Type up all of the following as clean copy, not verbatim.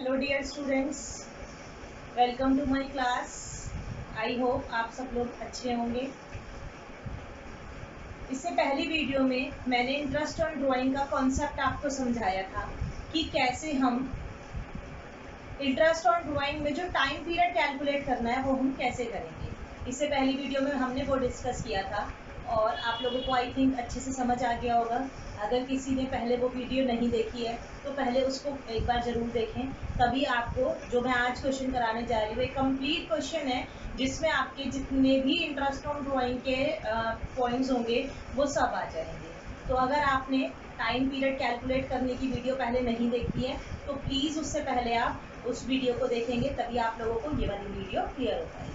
Hello dear students, welcome to my class. I hope आप सब लोग अच्छे होंगे। इससे पहली वीडियो में मैंने इंटरेस्ट ऑन ड्राइंग का कॉन्सेप्ट आपको समझाया था कि कैसे हम इंटरेस्ट ऑन ड्राइंग में जो टाइम पीरियड कैलकुलेट करना है वो हम कैसे करेंगे। इससे पहली वीडियो में हमने वो डिस्कस किया था और आप लोगों को आई थिंक अच्छे से समझ आ गया होगा। अगर किसी ने पहले वो वीडियो नहीं देखी है तो पहले उसको एक बार ज़रूर देखें, तभी आपको जो मैं आज क्वेश्चन कराने जा रही हूँ एक कंप्लीट क्वेश्चन है जिसमें आपके जितने भी इंटरेस्ट ऑन ड्राइंग के पॉइंट्स होंगे वो सब आ जाएंगे। तो अगर आपने टाइम पीरियड कैलकुलेट करने की वीडियो पहले नहीं देखी है तो प्लीज़ उससे पहले आप उस वीडियो को देखेंगे, तभी आप लोगों को ये वाली वीडियो क्लियर हो पाएगी।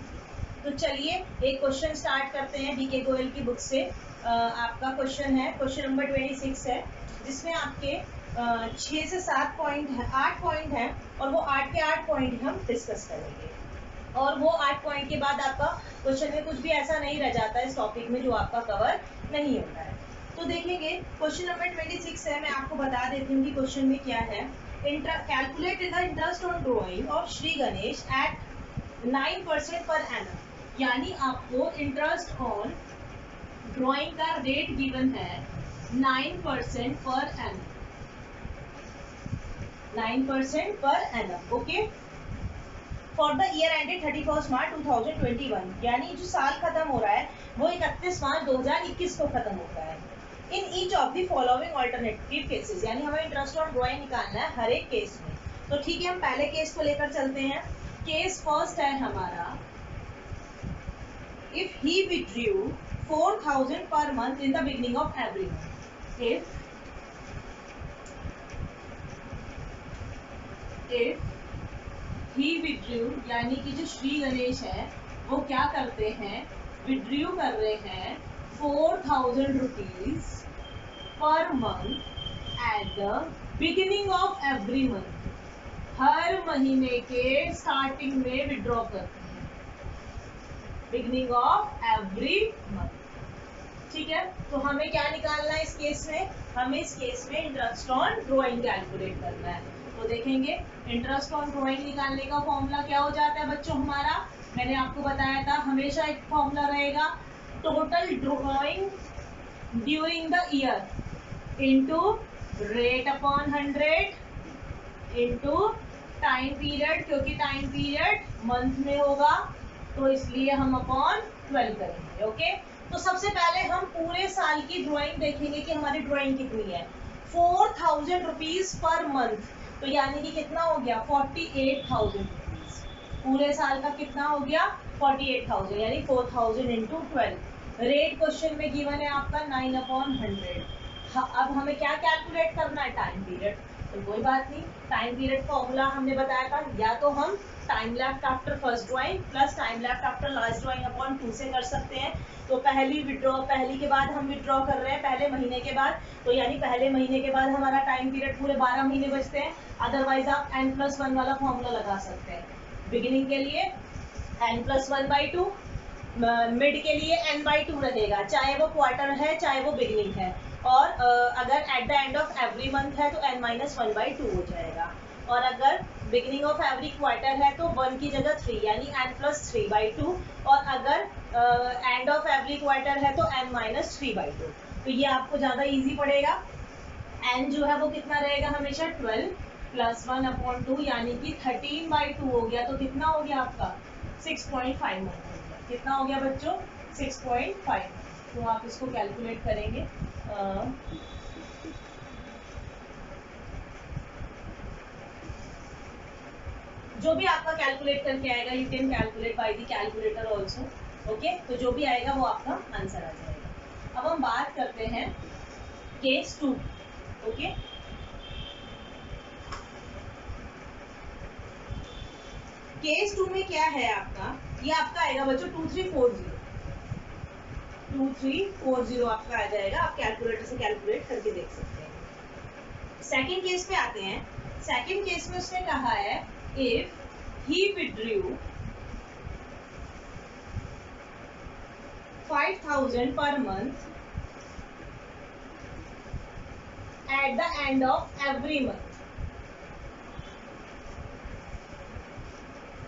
तो चलिए एक क्वेश्चन स्टार्ट करते हैं बीके गोयल की बुक से। आपका क्वेश्चन है, क्वेश्चन नंबर 26 है, जिसमें आपके 6 से 7 पॉइंट है, 8 पॉइंट हैं और वो 8 के 8 पॉइंट हम डिस्कस करेंगे। और वो 8 पॉइंट के बाद आपका क्वेश्चन में कुछ भी ऐसा नहीं रह जाता है इस टॉपिक में जो आपका कवर नहीं होता है। तो देखेंगे क्वेश्चन नंबर 26 है, मैं आपको बता देती हूँ कि क्वेश्चन में क्या है। Calculate the interest on drawing of Shri Ganesh at 9% per annum, यानी आपको इंटरेस्ट ऑन ड्राइंग का रेट गिवन है 9% per annum, 9% per annum. Okay, for the year ended 31 March 2021, यानी जो साल खत्म हो रहा है वो 31 मार्च 2021 को खत्म होता है। In each of the following alternative cases, यानी हमें इंटरेस्ट ऑन ड्राइंग निकालना है हर एक केस में। तो ठीक है, हम पहले केस को लेकर चलते हैं। केस फर्स्ट है हमारा, if he withdrew 4,000 per month in the beginning of every month, if he withdrew, यानी कि जो श्री गणेश है वो क्या करते हैं, विड्रू कर रहे हैं 4,000 rupees per month at the beginning of every month, हर महीने के स्टार्टिंग में विड्रॉ करते हैं, बिगिनिंग ऑफ एवरी मंथ। ठीक है, तो हमें क्या निकालना है इस केस में, हमें इस केस में इंटरेस्ट ऑन ड्राइंग कैलकुलेट करना है। तो देखेंगे इंटरेस्ट ऑन ड्राइंग निकालने का फॉर्मूला क्या हो जाता है बच्चों हमारा, मैंने आपको बताया था हमेशा एक फॉर्मूला रहेगा, total drawing during the year into rate upon 100 into time period, क्योंकि टाइम पीरियड मंथ में होगा तो इसलिए हम अपॉन 12 करेंगे। ओके, तो सबसे पहले हम पूरे साल की ड्राइंग देखेंगे कि हमारी ड्राइंग कितनी है। 4,000 रुपीज पर मंथ, तो यानी कि कितना हो गया 48,000 रुपीज। पूरे साल का कितना हो गया 48,000, यानी 4,000 इंटू 12। रेट क्वेश्चन में गिवन है आपका 9/100। अब हमें क्या कैलकुलेट करना है, टाइम पीरियड। तो कोई बात नहीं, टाइम पीरियड फॉर्मूला हमने बताया था, या तो हम time left after first drawing plus time left after last drawing upon 2 से कर सकते हैं। तो पहली के बाद हम विड्रॉ कर रहे हैं पहले महीने के बाद, तो यानी पहले महीने के बाद हमारा टाइम पीरियड पूरे 12 महीने बचते हैं। अदरवाइज आप n+1 वाला फॉर्मूला लगा सकते हैं। बिगिनिंग के लिए n+1/2, मिड के लिए n/2 रहेगा, चाहे वो क्वार्टर है चाहे वो बिगिनिंग है, और अगर at the end of every month है तो n-1/2 हो जाएगा, और अगर बिगिनिंग ऑफ एवरी क्वार्टर है तो 1 की जगह 3 यानी n+3/2, और अगर एंड ऑफ एवरी क्वार्टर है तो n-3/2। तो ये आपको ज़्यादा इजी पड़ेगा। n जो है वो कितना रहेगा हमेशा 12 + 1/2, यानी कि 13/2 हो गया, तो कितना हो गया आपका 6.5 मंथ। कितना हो गया बच्चों 6.5। तो आप इसको कैलकुलेट करेंगे, जो भी आपका कैलकुलेट करके आएगा, you can calculate by the calculator also. Okay, तो जो भी आएगा वो आपका आंसर आ जाएगा। अब हम बात करते हैं केस 2। ओके, केस 2 में क्या है आपका, ये आपका आएगा बच्चों 2340 आपका आ जाएगा। आप कैलकुलेटर से कैलकुलेट करके देख सकते हैं। सेकंड केस पे आते हैं। सेकंड केस में उसने कहा है, इफ ही विड्रू 5,000 पर month at the end of every month,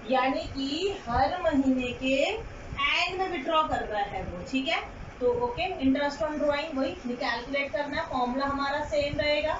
यानी कि हर महीने के एंड में विड्रॉ कर रहा है वो, ठीक है। तो ओके, इंटरेस्ट ऑन ड्रॉइंग वही कैलकुलेट करना है, फॉर्मूला हमारा सेम रहेगा।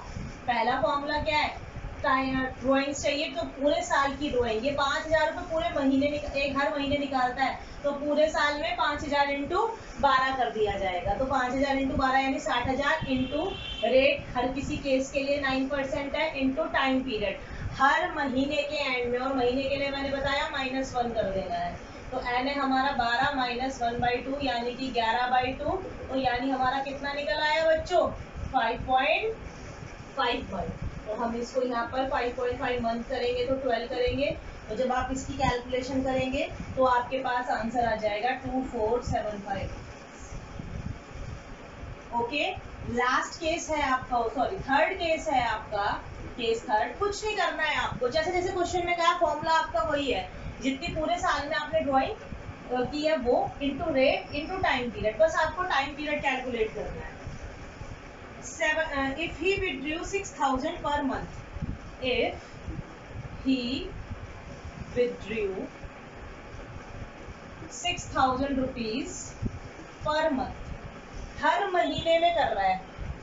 पहला फॉर्मूला क्या है, ड्रॉइंग चाहिए तो पूरे साल की ड्रॉइंग, ये 5,000 रुपये पूरे महीने एक हर महीने निकालता है, तो पूरे साल में 5,000 इंटू 12 कर दिया जाएगा। तो 5,000 इंटू 12 यानी 60,000 इंटू रेट, हर किसी केस के लिए 9% है, इंटू टाइम पीरियड हर महीने के एंड में, और महीने के लिए मैंने बताया -1 कर देना है। तो एन है हमारा 12 - 1/2 यानी कि 11/2, तो यानी हमारा कितना निकल आया बच्चों, 5.5 मंथ। तो हम इसको यहाँ पर 5.5 मंथ करेंगे तो 12 करेंगे, तो जब आप इसकी कैलकुलेशन करेंगे तो आपके पास आंसर आ जाएगा 2475। ओके, लास्ट केस है आपका, सॉरी थर्ड केस है आपका, केस थर्ड। कुछ नहीं करना है आपको, जैसे जैसे क्वेश्चन में कहा फॉर्मूला आपका वही है, जितनी पूरे साल में आपने ड्राइंग की है वो into rate into time period, बस आपको टाइम पीरियड कैलकुलेट करना है। If he withdrew 6,000 per month, if he withdrew 6,000 rupees per month, हर महीने में कर रहा है,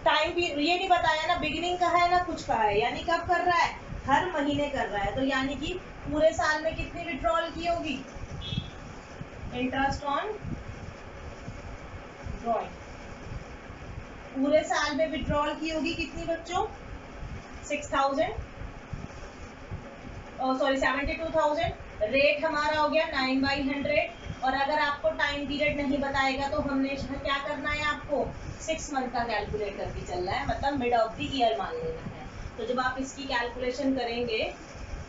टाइम भी ये नहीं बताया ना, बिगिनिंग का है ना कुछ का है, यानी कब कर रहा है, हर महीने कर रहा है, तो यानी कि पूरे साल में कितनी विड्रॉल की होगी, इंटरेस्ट ऑन ड्रॉइंग पूरे साल में विड्रॉल की होगी कितनी बच्चों, 6,000, सॉरी 72,000। रेट हमारा हो गया 9/100, और अगर आपको टाइम पीरियड नहीं बताएगा तो हमने क्या करना है, आपको 6 मंथ का कैलकुलेट करके चलना है, मतलब मिड ऑफ द ईयर मान लेना है। तो जब आप इसकी कैलकुलेशन करेंगे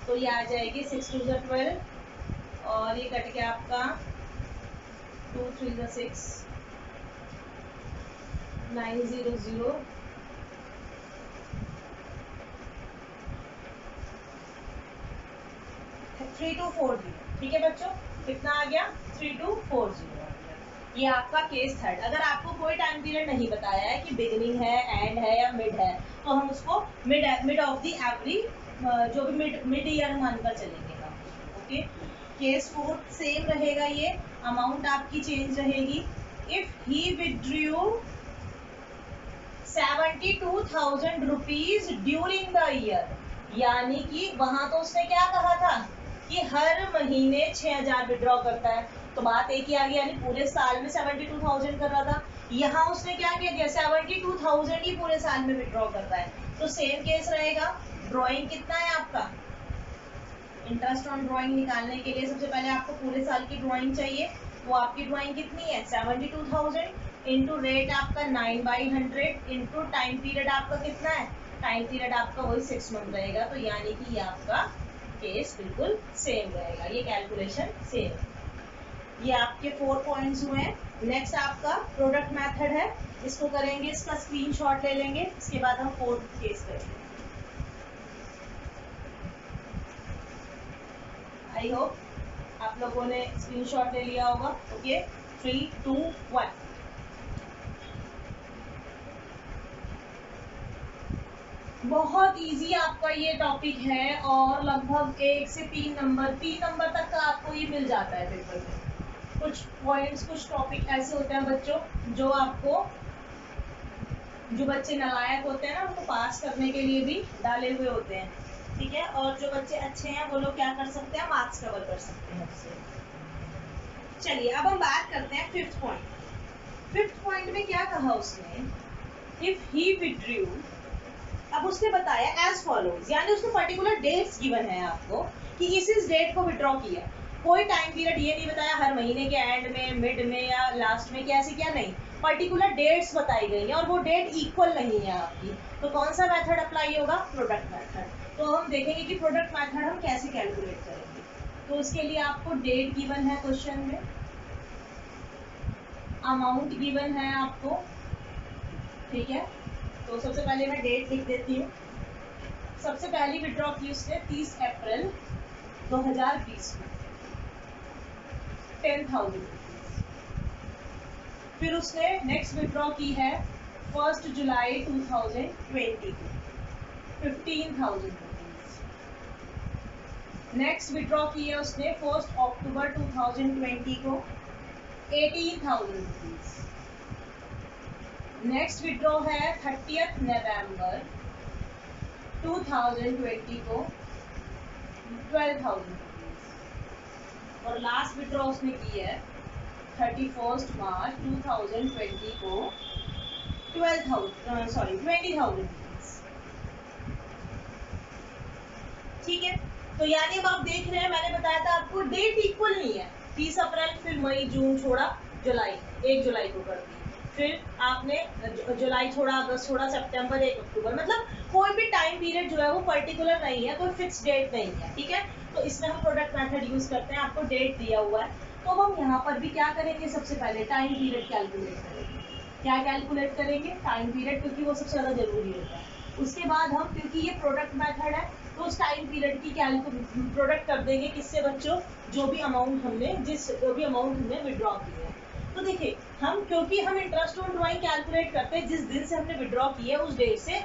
तो ये आ जाएगी 6 2 12, और ये कट गया आपका 2 3 6 900 3240, ठीक है बच्चों, कितना आ गया, 3240 आ गया। ये आपका केस थर्ड। अगर आपको कोई टाइम पीरियड नहीं बताया है कि बिगिनिंग है, एंड है या मिड है, तो हम उसको मिड ऑफ द एवरी, जो भी मिड ईयर मानकर चलेंगे हम, ओके। केस फोर्थ सेम रहेगा, ये अमाउंट आपकी चेंज रहेगी। If he withdrew 72,000 rupees during the year, यानी कि वहां तो उसने क्या कहा था कि हर महीने 6,000 विड्रॉ करता है, तो बात एक ही आ गई, यानी पूरे साल में 72,000 कर रहा था। यहाँ उसने क्या कह दिया, 72,000 ही पूरे साल में विड्रॉ करता है, तो सेम केस रहेगा। ड्रॉइंग कितना है आपका, इंटरेस्ट ऑन ड्रॉइंग निकालने के लिए सबसे पहले आपको पूरे साल की ड्रॉइंग चाहिए, वो आपकी ड्रॉइंग कितनी है, 72,000 इंटू रेट आपका 9/100 इंटू टाइम पीरियड आपका कितना है, टाइम पीरियड आपका वही 6 मंथ रहेगा, तो यानी कि ये आपका केस बिल्कुल सेम रहेगा, ये कैलकुलेशन सेम। ये आपके 4 पॉइंट्स हुए हैं। नेक्स्ट आपका प्रोडक्ट मेथड है, इसको करेंगे, इसका स्क्रीनशॉट ले लेंगे, इसके बाद हम 4th केस करेंगे। आई होप आप लोगों ने स्क्रीनशॉट ले लिया होगा। ओके, 3 2 1। बहुत इजी आपका ये टॉपिक है, और लगभग 1 से 3 नंबर तक का आपको ये मिल जाता है पेपर में। कुछ पॉइंट्स, कुछ टॉपिक ऐसे होते हैं बच्चों जो आपको, जो बच्चे नालायक होते हैं ना, उनको पास करने के लिए भी डाले हुए होते हैं, ठीक है, और जो बच्चे अच्छे हैं वो लोग क्या कर सकते हैं, मार्क्स कवर कर सकते हैं उससे। चलिए अब हम बात करते हैं 5th पॉइंट। 5th पॉइंट में क्या कहा उसने, इफ ही विथड्रू, अब उसने बताया एज फॉलोज, यानी उसने पर्टिकुलर डेट्स गिवन है आपको कि इस डेट को विड्रॉ किया, कोई टाइम पीरियड ये नहीं बताया हर महीने के एंड में, मिड में या लास्ट में, कैसे क्या नहीं, पर्टिकुलर डेट्स बताई गई हैं, और वो डेट इक्वल नहीं है आपकी, तो कौन सा मेथड अप्लाई होगा, प्रोडक्ट मेथड। तो हम देखेंगे कि प्रोडक्ट मेथड हम कैसे कैलकुलेट करेंगे। तो उसके लिए आपको डेट गिवन है क्वेश्चन में, अमाउंट गिवन है आपको, ठीक है। तो सबसे पहले मैं डेट लिख देती हूँ। सबसे पहली विड्रॉ की उसने 30 अप्रैल 2020 में 10,000 रुपीज। फिर उसने नेक्स्ट विड्रॉ की है 1 जुलाई 2020 15,000 रुपीज। नेक्स्ट विड्रॉ की है उसने 1 अक्टूबर 2020 को 18,000 रुपीज। नेक्स्ट विड्रॉ है 30 नवंबर 2020 को 12,000 रुपीज। और लास्ट विड्रॉ उसने की है 31 मार्च 2020 को 20,000 रुपीज। ठीक है, तो यानी अब आप देख रहे हैं, मैंने बताया था आपको डेट इक्वल नहीं है। 30 अप्रैल, फिर मई, जून छोड़ा, जुलाई, 1 जुलाई को कर दी, फिर आपने जुलाई छोड़ा, अगस्त छोड़ा, सितंबर, 1 अक्टूबर, मतलब कोई भी टाइम पीरियड जो है वो पर्टिकुलर नहीं है, कोई फिक्स डेट नहीं है। ठीक है, तो इसमें हम प्रोडक्ट मेथड यूज करते हैं, आपको डेट दिया हुआ है, तो अब हम यहाँ पर भी क्या करेंगे, सबसे पहले टाइम पीरियड कैलकुलेट करेंगे। क्या कैलकुलेट करेंगे? टाइम पीरियड, क्योंकि वो सबसे ज़्यादा जरूरी होता है। उसके बाद हम, क्योंकि ये प्रोडक्ट मेथड है, तो उस टाइम पीरियड की प्रोडक्ट कर देंगे किससे बच्चों, जो भी अमाउंट हमने विड्रॉ की है। तो देखिए, हम क्योंकि हम इंटरेस्ट ऑन ड्राइंग कैलकुलेट करते हैं जिस दिन से हमने विड्रॉ की है उस डेट से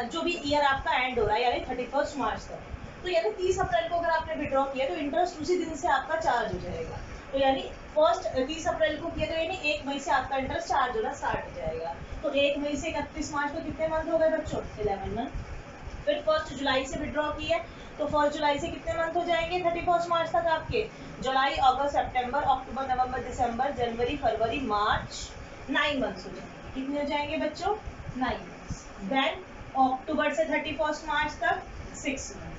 जो भी ईयर आपका एंड हो रहा है, यानी 31 मार्च तक। तो यानी 30 अप्रैल को अगर आपने विड्रॉ किया तो इंटरेस्ट उसी दिन से आपका चार्ज हो जाएगा। तो यानी 30 अप्रैल को किया तो यानी 1 मई से आपका इंटरेस्ट चार्ज होना स्टार्ट हो जाएगा। तो 1 मई से 31 मार्च को कितने मंथ हो गए बच्चों? 11 मंथ। फिर 1 जुलाई से विड्रॉ की है तो 1 जुलाई से कितने मंथ हो जाएंगे 31 मार्च तक आपके? जुलाई, अगस्त, सितंबर, अक्टूबर, नवंबर, दिसंबर, जनवरी, फरवरी, मार्च, 9 मंथ्स हो जाएंगे। कितने हो जाएंगे बच्चों? 9 मंथ्स। देन अक्टूबर से 31 मार्च तक 6 मंथ।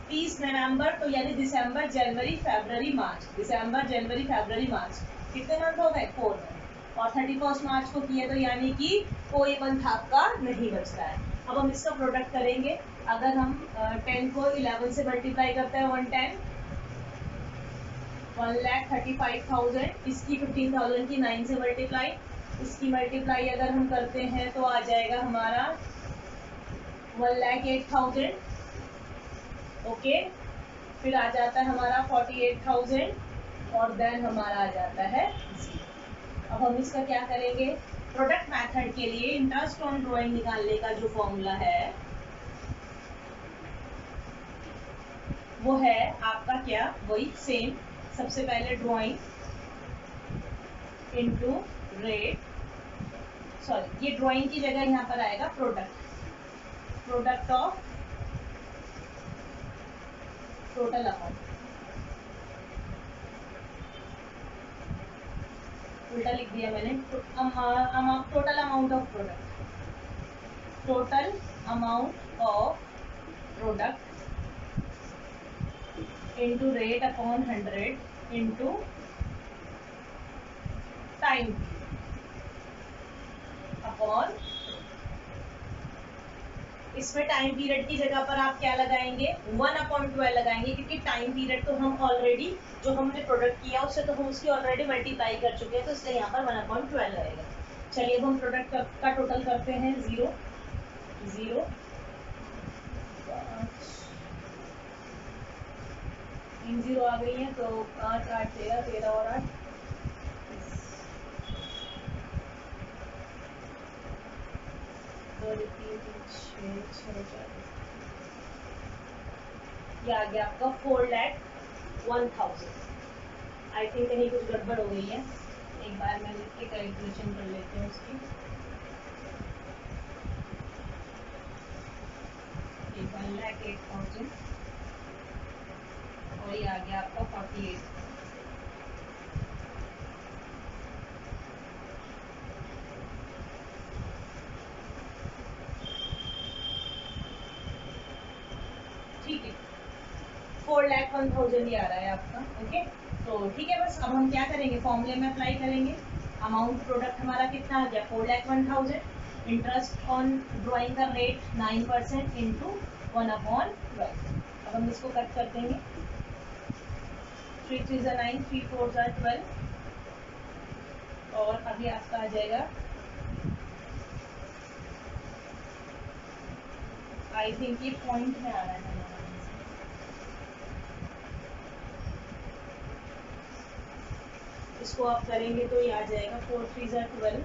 30 नवंबर, तो यानी दिसंबर, जनवरी, फरवरी, मार्च, दिसंबर, जनवरी, फरवरी, मार्च, कितने मंथ हो गए? 4 मंथ। और 31 मार्च को किया तो यानी कि कोई मंथ आपका नहीं बचता है। अब हम इसका प्रोडक्ट करेंगे। अगर हम 10 को 11 से मल्टीप्लाई करते हैं, 110, 1,35,000, इसकी 15,000 की 9 से मल्टीप्लाई, इसकी मल्टीप्लाई अगर हम करते हैं तो आ जाएगा हमारा 1,08,000। ओके, फिर आ जाता है हमारा 48,000 और देन हमारा आ जाता है 0। अब हम इसका क्या करेंगे? प्रोडक्ट मेथड के लिए इंटरेस्ट ऑन ड्राइंग निकालने का जो फॉर्मूला है वो है आपका क्या? वही सेम, सबसे पहले ड्राइंग इनटू रेट, सॉरी, ये ड्राइंग की जगह यहाँ पर आएगा प्रोडक्ट ऑफ टोटल अमाउंट। उल्टा लिख दिया मैंने, total amount of product, total amount of product into rate upon 100 into time upon, इसमें टाइम पीरियड की जगह पर आप क्या लगाएंगे? 1/12 लगाएंगे, क्योंकि टाइम पीरियड तो हम ऑलरेडी जो हमने प्रोडक्ट किया उससे तो हम उसकी ऑलरेडी मल्टीप्लाई कर चुके हैं, तो इसलिए यहाँ पर 1/12 रहेगा। चलिए अब हम प्रोडक्ट का टोटल करते हैं। 0 0 5 0 आ गई है, तो 5 8 13 13 और 8 2 3 6 6 4, ये आ गया आपका 4,01,000। आई थिंक कहीं कुछ गड़बड़ हो गई है, एक बार मैं लिख के कैलकुलेशन कर लेती हूँ उसकी। 1,08,000 और ये आ गया आपका 48। ठीक है, 4,01,000 ये आ रहा है आपका। ओके, तो ठीक है, बस अब हम क्या करेंगे? फॉर्मूले में अप्लाई करेंगे। अमाउंट प्रोडक्ट हमारा कितना आ गया? 4,01,000। इंटरेस्ट ऑन ड्राइंग का रेट 9% इंटू 1/12। अब हम इसको कट कर देंगे। 3 3 9, 3 4 12 और अभी आपका आ जाएगा, आई थिंक ये पॉइंट में आ रहा है, इसको आप करेंगे तो ये आ जाएगा 4 3 12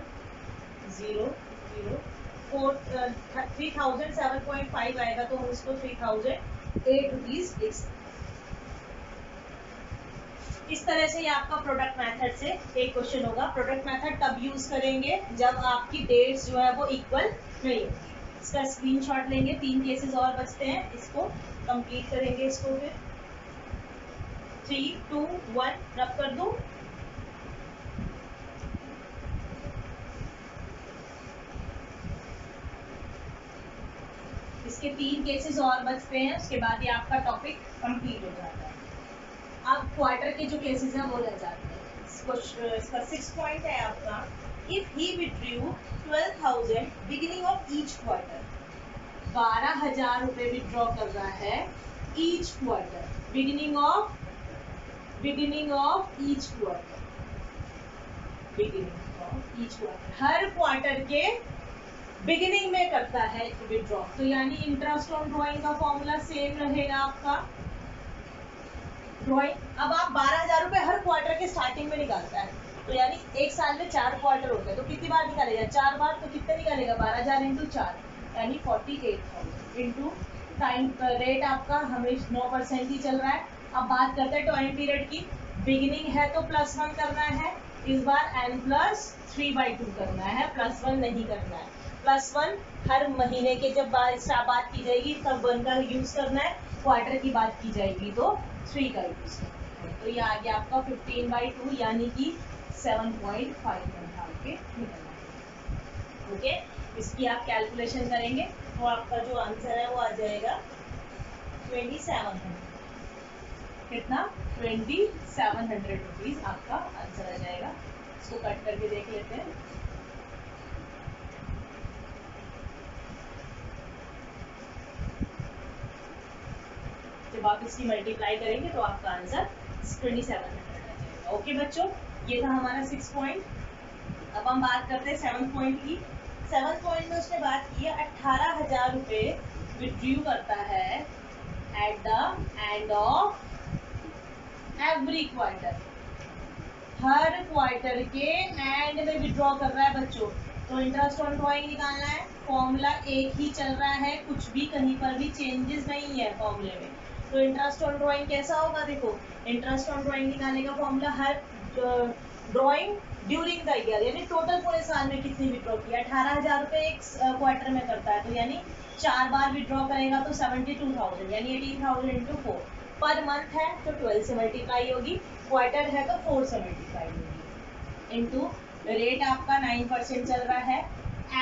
0 0 4 3,007.5 आएगा, तो हम इसको 3,008 रुपीज लिख सकते हैं। इस तरह से ये आपका प्रोडक्ट मेथड से एक क्वेश्चन होगा। प्रोडक्ट मेथड तब यूज करेंगे जब आपकी डेट्स जो है वो इक्वल नहीं होगी। इसका स्क्रीनशॉट लेंगे। 3 केसेस और बचते हैं, इसको कंप्लीट करेंगे। इसको फिर 3 2 1 रब कर दूं। इसके 3 केसेस और बचते हैं, उसके बाद ये आपका टॉपिक कंप्लीट हो जाता है। अब क्वार्टर के जो केसेस हैं वो रह जाते हैं। इसका 6 पॉइंट है आपका, if he withdrew 12,000 beginning of each quarter. 12,000 रुपए विथड्रॉ कर रहा है each quarter, beginning of each quarter, beginning of each quarter, her quarter के बिगिनिंग में करता है विथड्रॉ। तो यानी इंटरेस्ट ऑन ड्रॉइंग का फॉर्मूला सेम रहेगा आपका। ड्रॉइंग अब आप 12,000 रुपए हर क्वार्टर के स्टार्टिंग में निकालता है, तो यानी एक साल में 4 क्वार्टर होते हैं, तो कितनी बार निकालेगा? 4 बार। तो कितने निकालेगा? 12,000 इंटू 4 यानी 48,000 इंटू टाइम रेट आपका हमेशा 9% ही चल रहा है। अब बात करते हैं टाइम पीरियड की। बिगिनिंग है तो +1 करना है, इस बार n+3/2 करना है, +1 नहीं करना है। +1 हर महीने के जब बात की जाएगी तब 1 का यूज करना है, क्वार्टर की बात की जाएगी तो 3 का यूज करना है। तो ये आ गया आपका 15/2 यानी कि 7.5 आपके निकलना है। ओके, इसकी आप कैलकुलेशन करेंगे तो आपका जो आंसर है वो आ जाएगा 2700। कितना? 2700 रुपीज आपका आंसर आ जाएगा। इसको कट करके देख लेते हैं। जब आप इसकी मल्टीप्लाई करेंगे तो आपका आंसर 2700 आ जाएगा। ओके बच्चों, ये था हमारा 6 पॉइंट। अब हम बात करते हैं 7 पॉइंट की। 7 पॉइंट में उसने बात की है 18,000 रुपए विथड्रू करता है at the end of every quarter. Her quarter के एंड में विथड्रॉ कर रहा है बच्चों। तो इंटरेस्ट ऑन ड्रॉइंग निकालना है, फॉर्मूला एक ही चल रहा है, कुछ भी कहीं पर भी चेंजेस नहीं है फॉर्मूले में। तो इंटरेस्ट ऑन ड्रॉइंग कैसा होगा? देखो, इंटरेस्ट ऑन ड्रॉइंग निकालने का formula her drawing during the year, यानी टोटल पूरे साल में कितनी विथड्रॉ किया। 18,000 रुपए एक क्वार्टर में करता है, तो यानी 4 बार विथड्रॉ करेगा तो 72,000 यानी 18,000 इंटू 4। पर मंथ है तो 12 से मल्टीप्लाई होगी, क्वार्टर है तो 4 से मल्टीप्लाई होगी, इंटू रेट आपका 9% चल रहा है।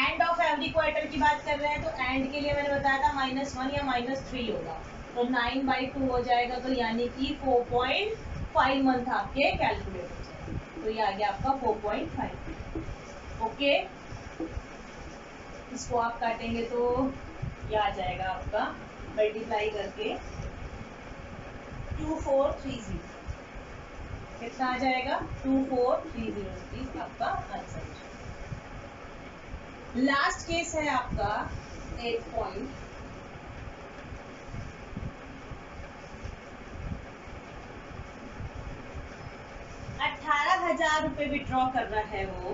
एंड ऑफ एवरी क्वार्टर की बात कर रहे हैं तो एंड के लिए मैंने बताया था -1 या -3 होगा, तो 9/2 हो जाएगा, तो यानी कि 4.5 मंथ आपके कैलकुलेट हो जाएगा। तो ये आ गया आपका 4.5। ओके, इसको आप काटेंगे तो ये आ जाएगा आपका मल्टीप्लाई करके 2430। कितना आ जाएगा? 2430 रुपीज आपका आंसर। लास्ट केस है आपका 8 पॉइंट। 18,000 रुपए विड्रॉ कर रहा है वो,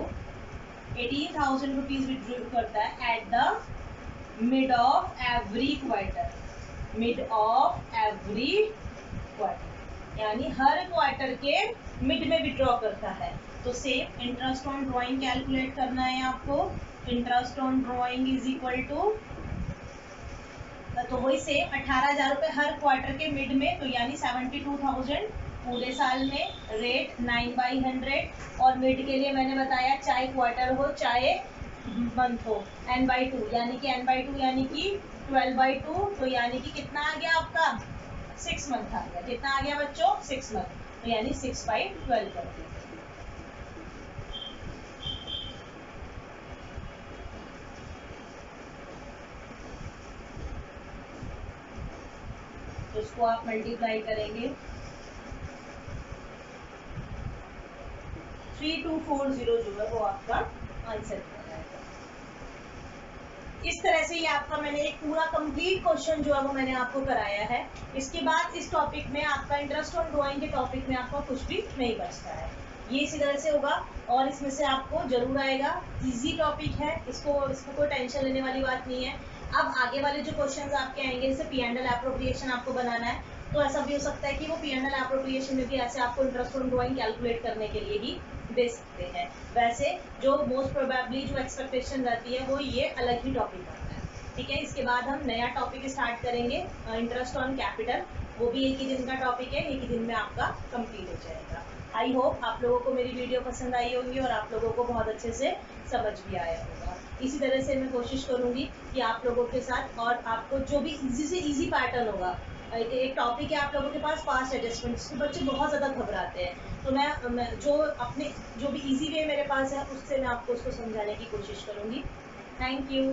18,000 रुपीज विड्रॉ करता है at the mid of every quarter. Mid of every quarter यानी हर क्वार्टर के मिड में विड्रॉ करता है। तो same interest on drawing calculate करना है आपको। Interest on drawing is equal to, तो वही सेम 18,000 रुपए हर क्वार्टर के मिड में, तो यानी 72,000 पूरे साल में, रेट 9/100। और मिड के लिए मैंने बताया चाहे क्वार्टर हो चाहे मंथ हो, n/2 यानी कि n/2 यानी कि 12/2, तो यानी कि कितना आ गया आपका? 6 मंथ आ गया। कितना आ गया बच्चों? 6 मंथ, तो यानी 6/12 कर दिया। तो इसको आप मल्टीप्लाई करेंगे 3240 जो है वो आपका आंसर हो जाएगा। इस तरह से ये आपका मैंने एक पूरा कंप्लीट क्वेश्चन जो है वो मैंने आपको कराया है। इसके बाद इस टॉपिक में आपका इंटरेस्ट ऑन ड्राइंग के टॉपिक में आपका कुछ भी नहीं बचता है। ये इसी तरह से होगा और इसमें से आपको जरूर आएगा। इजी टॉपिक है, इसमें कोई टेंशन लेने वाली बात नहीं है। अब आगे वाले जो क्वेश्चंस आपके आएंगे, जैसे P&L एप्रोप्रिएशन आपको बनाना है, तो ऐसा भी हो सकता है कि वो P&L एप्रोप्रिएशन में भी ऐसे आपको इंटरेस्ट ऑन ड्राइंग कैलकुलेट करने के लिए ही दे सकते हैं। वैसे जो मोस्ट प्रोबेबली जो एक्सपेक्टेशन रहती है वो ये अलग ही टॉपिक रहता है, ठीक है। इसके बाद हम नया टॉपिक स्टार्ट करेंगे, इंटरेस्ट ऑन कैपिटल। वो भी एक ही दिन का टॉपिक है, एक ही दिन में आपका कंप्लीट हो जाएगा। आई होप आप लोगों को मेरी वीडियो पसंद आई होगी और आप लोगों को बहुत अच्छे से समझ भी आया होगा। इसी तरह से मैं कोशिश करूंगी कि आप लोगों के साथ, और आपको जो भी इजी से इजी पैटर्न होगा, एक टॉपिक है आप लोगों के पास फास्ट एडजस्टमेंट, जिसको बच्चे बहुत ज़्यादा घबराते हैं, तो मैं जो भी इजी वे मेरे पास है उससे मैं आपको उसको समझाने की कोशिश करूँगी। Thank you.